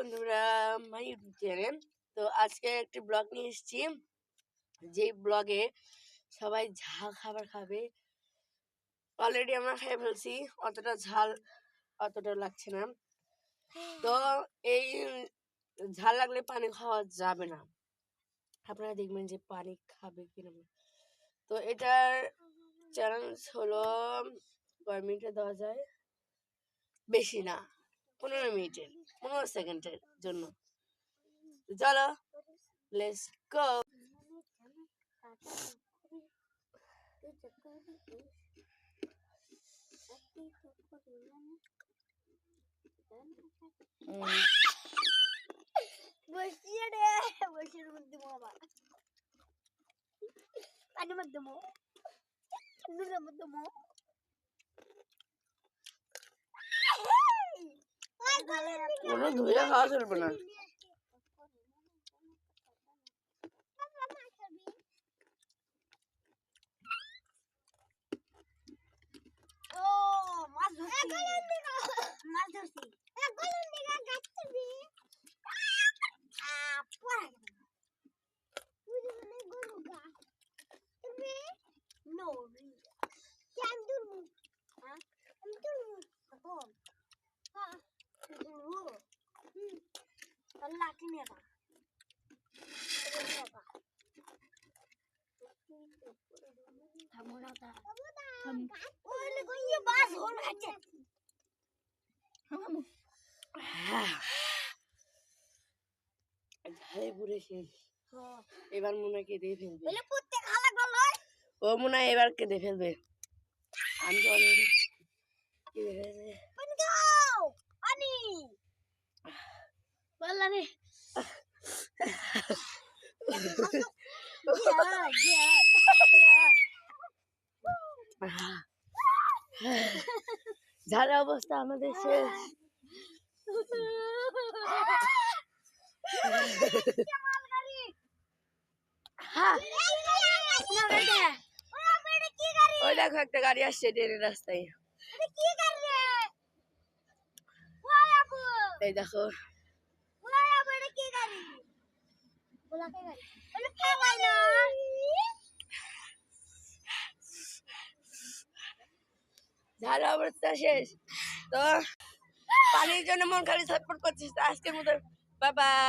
বন্ধুরা, my YouTube channel. তো আজকে একটি ব্লগ নিয়ে এসেছি, যে ব্লগে সবাই ঝাল খাবার খাবে। অলরেডি আমরা খেয়ে ফেলছি, অতটা ঝাল অতটা লাগছে না। তো এই ঝাল লাগলে পানি খাওয়া যাবে না, আপনারা দেখবেন যে পানি খাবে কিনা। তো এটার চ্যালেঞ্জ হলো কয় মিনিটে দেওয়া যায়, বেশি না, 15 সেকেন্ডের জন্য। চলো, লেটস গো। বসিয়ে রে, বসিয়ে মধ্যে বাবা পানি মধ্যে মো নুনের মধ্যে মো কোনো ধুয়ে খাওয়া চলবে না। ও মাছ ধরছি, মাছ ধরছি গলন দিগা গাছবি আপা পুরি মানে গরু গা তুমি নো কেন দুরু হ্যাঁ আমি দুরু এখন হ্যাঁ দুরু আল্লাহ কি নেবা থামোনা তা থাম ওলে কইয়ে বাস হল আছে ঝালে পুরে শেষ। এবার মনে হয় কেঁদে ফেলবে। বলে পুত্তে খালা গল ও মনে হয় এবার কেঁদে ফেলবে। আমি তো অলরেডি কেঁদে ফেলেছে। পানি দাও পানি বললা রে ঝালের অবস্থা আমাদের শেষ। ওই দেখো একটা গাড়ি আসছে ট্রেনের রাস্তায়, এই দেখো। ঝালের অবস্থা শেষ। তো পানির জন্য মন খালি ছটফট করছিস। আজকের মতো বাই বাই।